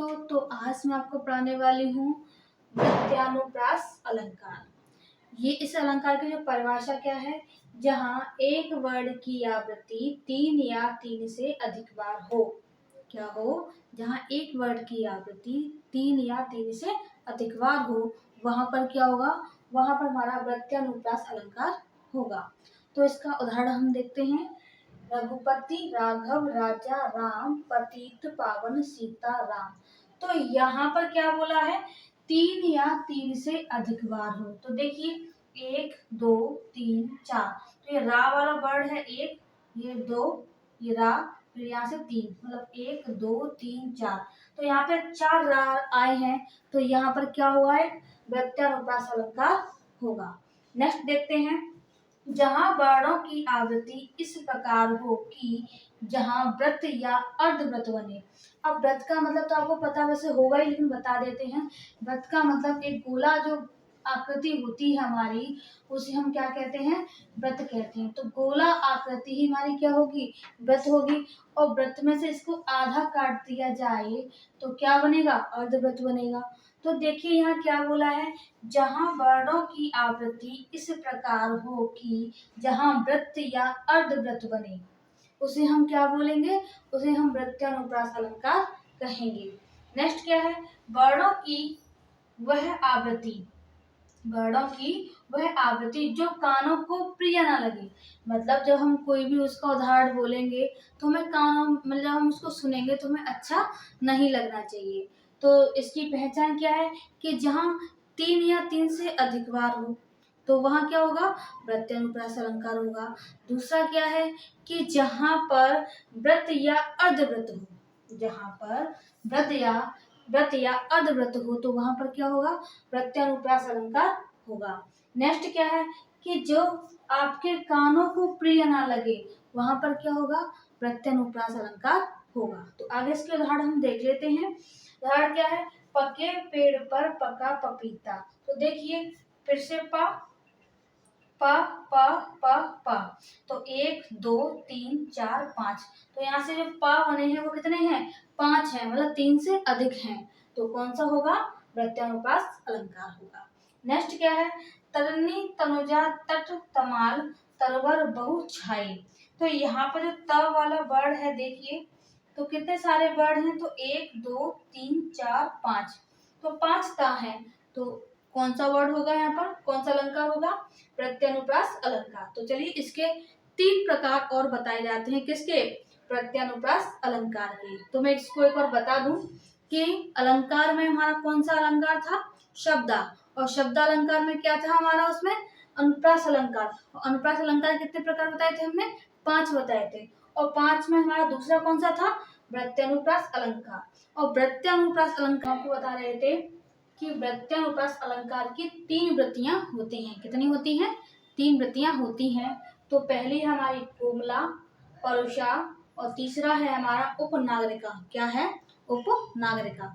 दोस्तों, तो आज मैं आपको पढ़ाने वाली हूँ प्रत्यानुप्रास अलंकार। ये इस अलंकार की जो परिभाषा क्या है, जहाँ एक वर्ण की आवृत्ति 3 या 3 से अधिक बार हो। क्या हो? जहाँ एक वर्ण की आवृत्ति 3 या 3 से अधिक बार हो, वहां पर क्या होगा? वहां पर हमारा प्रत्यानुप्रास अलंकार होगा। तो इसका उदाहरण हम देखते हैं। रघुपति राघव राजा राम पतित पावन सीता राम। तो यहाँ पर क्या बोला है? 3 या 3 से अधिक बार हो। तो देखिए 1 2 3 4। तो ये रा वाला वर्ड है 1, ये 2, ये रा, फिर यहाँ से 3, मतलब 1 2 3 4। तो यहाँ पे 4 रा आए हैं, तो यहाँ पर क्या हुआ है? प्रत्यानुप्रास अलंकार होगा। नेक्स्ट देखते हैं। जहाँ वर्णों की आवृत्ति इस प्रकार हो कि जहाँ व्रत या अर्धव्रत बने। अब व्रत का मतलब तो आपको पता वैसे होगा ही, लेकिन बता देते हैं। व्रत का मतलब एक गोला जो आकृति होती है हमारी, उसे हम क्या कहते हैं? व्रत कहते हैं। तो गोला आकृति ही हमारी क्या होगी? व्रत होगी। और व्रत में से इसको आधा काट दिया जाए तो क्या बनेगा? अर्धव्रत बनेगा। तो देखिए यहाँ क्या बोला है? जहाँ वर्णों की आवृत्ति इस प्रकार हो कि जहाँ वृत्त या अर्धव्रत बने, उसे हम क्या बोलेंगे? उसे हम प्रत्यानुप्रास अलंकार कहेंगे। नेक्स्ट क्या है? वर्णों की वह आवृत्ति, वर्णों की वह आवृत्ति जो कानों को प्रिय ना लगे। मतलब जब हम कोई भी उसका उदाहरण बोलेंगे तो हमें कानों, मतलब हम उसको सुनेंगे तो हमें अच्छा नहीं लगना चाहिए। तो इसकी पहचान क्या है? कि जहाँ 3 या 3 से अधिक बार हो, तो वहाँ क्या होगा? प्रत्यानुप्रास अलंकार होगा। दूसरा क्या है? कि जहाँ पर व्रत या अर्धव्रत हो, जहाँ पर व्रत या अर्धव्रत हो, तो वहां पर क्या होगा? प्रत्यानुप्रास अलंकार होगा। नेक्स्ट क्या है? कि जो आपके कानों को प्रिय ना लगे, वहां पर क्या होगा? प्रत्यानुप्रास अलंकार होगा। तो आगे इसके उदाहरण हम देख लेते हैं। उदाहरण क्या है? पके पेड़ पर पका पपीता। तो देखिए फिर से पा पा पा पा पा। तो 1 2 3 4 5। तो यहाँ से जो पा बने हैं वो कितने हैं? 5 हैं, मतलब 3 से अधिक हैं। तो कौन सा होगा? प्रत्यानुप्रास अलंकार होगा। नेक्स्ट क्या है? तरनी तनुजा तट तमाल तरवर बहु छाई। तो यहाँ पर जो त वाला वर्ड है, देखिए तो कितने सारे वर्ड हैं? तो 1 2 3 4 5। तो 5 ता है। तो कौन सा वर्ड होगा यहाँ पर? कौन सा अलंकार होगा? प्रत्यानुप्रास अलंकार। तो चलिए इसके 3 प्रकार और बताए जाते हैं। किसके? प्रत्यानुप्रास अलंकार के। तो मैं इसको एक बार बता दूं कि अलंकार में हमारा कौन सा अलंकार था? शब्दा। और शब्दालंकार में क्या था हमारा? उसमें अनुप्रास अलंकार। और अनुप्रास अलंकार कितने प्रकार बताए थे हमने? 5 बताए थे। और 5 में हमारा दूसरा कौन सा था? प्रत्यानुप्रास अलंकार। और प्रत्यानुप्रास अलंकार को बता रहे थे कि प्रत्यानुप्रास अलंकार की 3 वृत्तियां होती हैं। कितनी होती हैं? 3 वृत्तियां होती हैं। तो पहली हमारी कोमला, परुषा, और तीसरा है हमारा उपनागरिका। क्या है? उपनागरिका।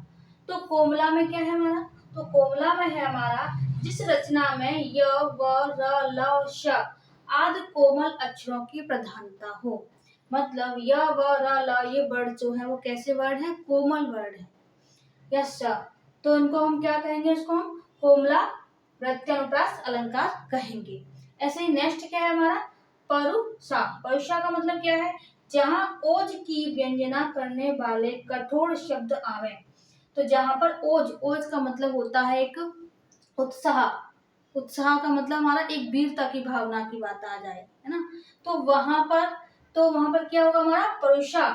तो कोमला में क्या है हमारा? तो कोमला में है हमारा जिस रचना में य व र ल श आदि कोमल अक्षरों की प्रधानता हो। मतलब य व र ल ये वर्ड जो है वो कैसे वर्ड है? कोमल वर्ड है। यस, तो इनको हम क्या कहेंगे? इसको हम कोमला प्रत्यानुप्रास अलंकार कहेंगे। ऐसे ही नेक्स्ट क्या है हमारा? परुषा। परुषा का मतलब क्या है? जहाँ ओज की व्यंजना करने वाले कठोर शब्द आवे। तो जहाँ पर ओज का मतलब होता है एक उत्साह। उत्साह का मतलब हमारा एक वीरता की भावना की बात आ जाए, है ना? तो वहां पर क्या होगा हमारा? परुषा।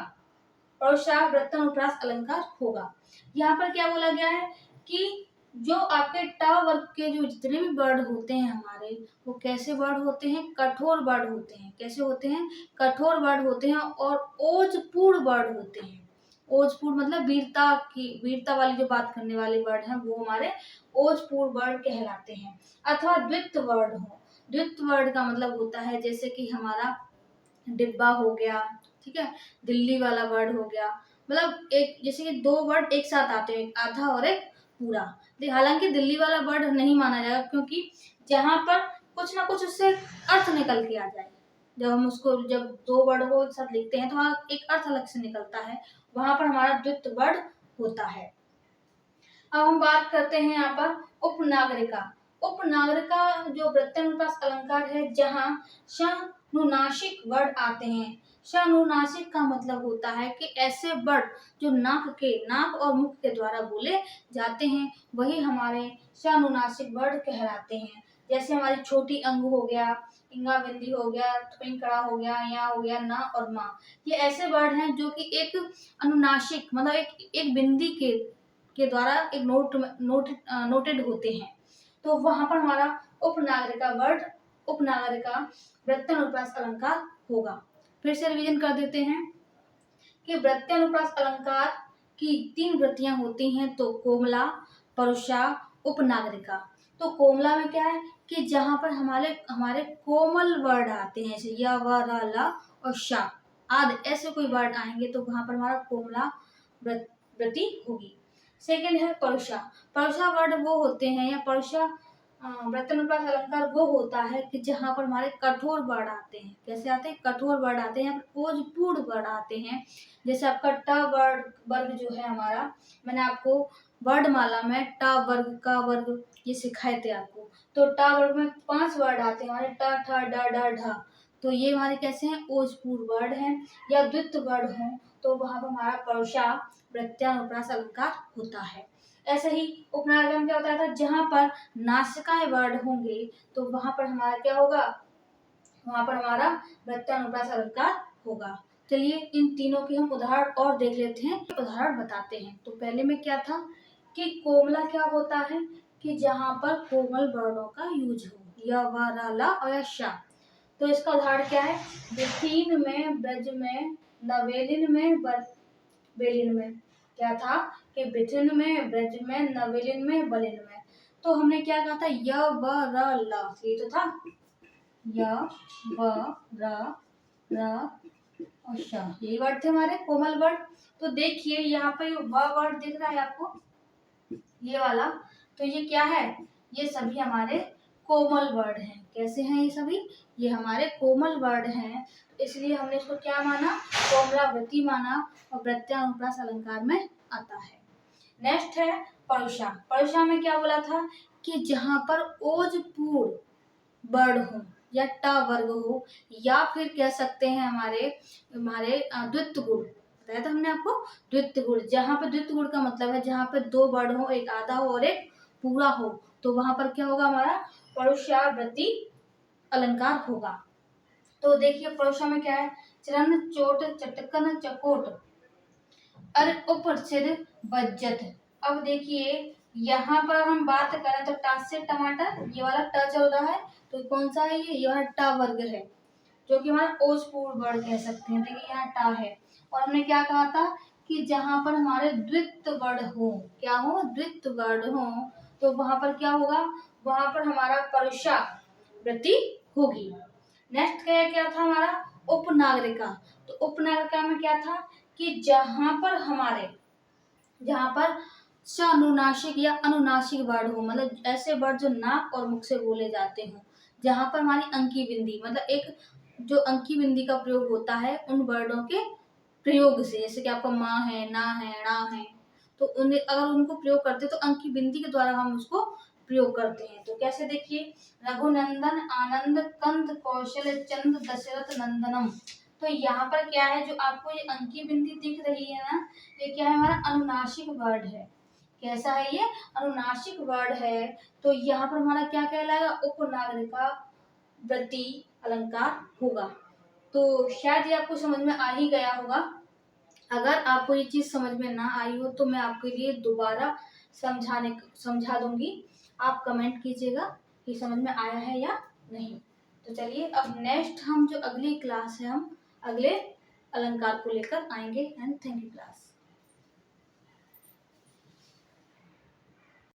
परुषा प्रत्यानुप्रास अलंकार होगा। यहाँ पर क्या बोला गया है? कि जो आपके ट वर्ग के जो जितने भी वर्ड होते हैं हमारे, वो कैसे वर्ड होते हैं? कठोर वर्ड होते हैं। कैसे होते हैं? कठोर वर्ड होते हैं और ओजपूर्ण वर्ड होते हैं। ओजपूर्ण मतलब वीरता वाली जो बात करने वाले वर्ड हैं, वो हमारे ओजपूर्ण वर्ड कहलाते हैं। अथवा द्वित्व वर्ड हो। द्वित्व वर्ड का मतलब होता है जैसे कि हमारा डिब्बा हो गया, ठीक है, दिल्ली वाला वर्ड हो गया। मतलब एक जैसे कि 2 वर्ड एक साथ आते हैं, एक आधा और एक पूरा। हालांकि दिल्ली वाला वर्ड नहीं माना जाएगा, क्योंकि जहाँ पर कुछ ना कुछ उससे अर्थ निकल के आ जाए। जब 2 वर्ड को एक साथ लिखते हैं तो वहाँ एक अर्थ अलग से निकलता है, वहां पर हमारा द्वित्व वर्ड होता है। अब हम बात करते हैं यहाँ पर उपनागरिका। उपनागरिका जो प्रत्यनुप्रास अलंकार है जहाँ षानुनासिक वर्ण आते हैं। षानुनासिक का मतलब होता है कि ऐसे वर्ण जो नाक और मुख के द्वारा बोले जाते हैं वही हमारे षानुनासिक वर्ण कहलाते हैं। जैसे हमारी छोटी अंग हो गया, इंगा बिंदी हो गया, पिंकड़ा हो गया, या हो गया, ना और माँ। ये ऐसे वर्ड हैं जो कि एक अनुनासिक मतलब एक बिंदी के द्वारा एक नोटेड होते हैं। तो वहां पर हमारा उपनागरिका वृत्तानुप्रास अलंकार होगा। फिर से रिवीजन कर देते हैं कि वृत्तानुप्रास अलंकार की 3 वृत्तियां होती हैं, तो कोमला, परुषा, उपनागरिका। तो कोमला में क्या है कि जहां पर हमारे कोमल वर्ड आते हैं, जैसे य, व, र, ल और श आदि ऐसे कोई वर्ड आएंगे तो वहां पर हमारा कोमला वृत्ति होगी। सेकेंड है परुषा। परुषा वर्ड वो होते हैं या परुषा वृत्तानुप्रास अलंकार वो होता है कि जहाँ पर हमारे कठोर वर्ड आते हैं। कैसे आते हैं? कठोर वर्ड आते हैं, ओजपूर्ण वर्ड आते हैं। जैसे आपका ट वर्ग जो है हमारा, मैंने आपको वर्णमाला में ट वर्ग का वर्ग ये सिखाए थे आपको। तो ट वर्ग में 5 वर्ड आते हैं हमारे, ट, ठ, ड, ढ, ढ। तो ये हमारे कैसे हैं? ओजपूर्ण वर्ड हैं या द्वित्व वर्ड हों तो वहां पर हमारा परुषा प्रत्यानुप्रास अलंकार होता है। ऐसे ही उपनागरिका में क्या होता था? जहां पर नासिकाएं वर्ड होंगे तो वहां पर हमारा क्या होगा? वहां पर हमारा प्रत्यानुप्रास अलंकार होगा। चलिए इन तीनों की हम उदाहरण और देख लेते हैं, उदाहरण बताते हैं। तो पहले में क्या था कि कोमला क्या होता है कि जहां पर कोमल वर्णों का यूज हो, य, व, र, ल और श। तो इसका उदाहरण क्या है? विथिन में, ब्रज में, नवेलिन में, बेलिन में। क्या था कि विथिन में, ब्रज में, नवेलिन में, बलिन में। तो हमने क्या कहा था? य, व, र, ल। ये तो था य, व, र, और श, यही वर्ड थे हमारे कोमल वर्ड। तो देखिए यहाँ पे व वर्ड दिख रहा है आपको, ये वाला। तो ये क्या है? ये सभी हमारे कोमल वर्ड हैं। कैसे हैं ये सभी? ये हमारे कोमल वर्ड हैं, इसलिए हमने इसको क्या माना? कोमलावृत्ति माना और प्रत्यानुप्रास अलंकार में आता है। नेक्स्ट है परुषा। परुषा में क्या बोला था कि जहां पर ओजपूर्ण वर्ड हो या ट वर्ग हो या फिर कह सकते हैं हमारे द्वित्व गुण। बताया था हमने आपको द्वित्व गुण। जहां पर द्वित्व गुण का मतलब है जहां पर 2 वर्ड हो, एक आधा हो और एक पूरा हो, तो वहां पर क्या होगा? हमारा परुषावृत्ति अलंकार होगा। तो देखिए परुषा में क्या है? चरण, चोट, चटकन, चकोट, अर उपसिद, बज्जत। अब देखिए यहाँ पर हम बात करें तो ट से टमाटर, ये वाला ट चल रहा है, तो कौन सा है? ये वाला ट वर्ग है जो कि हमारा ओजपूर्ण वर्ड कह सकते हैं। देखिए यहाँ ट है और हमने क्या कहा था कि जहां पर हमारे द्वित्व वर्ड हो, क्या हो? द्वित्व वर्ड हो, तो वहां पर क्या होगा? वहां पर हमारा परुषा वृत्ति होगी। नेक्स्ट क्या था हमारा? उपनागरिका। तो उपनागरिका में क्या था कि जहां पर अनुनासिक या अनुनासिक वर्ड हो, मतलब ऐसे वर्ड जो नाक और मुख से बोले जाते हो, जहां पर हमारी अंकी बिंदी मतलब एक जो अंकी बिंदी का प्रयोग होता है उन वर्डों के प्रयोग से, जैसे कि आपका माँ है, ना है, णा है, तो उन्हें अगर उनको प्रयोग करते तो अंकी बिंदी के द्वारा हम उसको प्रयोग करते हैं। तो कैसे? देखिए रघुनंदन, आनंद, कंद, कौशल, चंद, दशरथ नंदनम। तो यहाँ पर क्या है? जो आपको ये अंकी बिंदी दिख रही है ना, ये क्या है? हमारा अनुनासिक वर्ड है। कैसा है ये? अनुनासिक वर्ड है। तो यहाँ पर हमारा क्या कहलाएगा? उपनागरिका वृत्ति अलंकार होगा। तो शायद ये आपको समझ में आ ही गया होगा। अगर आपको ये चीज समझ में ना आई हो तो मैं आपके लिए दोबारा समझा दूंगी। आप कमेंट कीजिएगा कि समझ में आया है या नहीं। तो चलिए अब नेक्स्ट हम जो अगली क्लास है हम अगले अलंकार को लेकर आएंगे। And thank you class.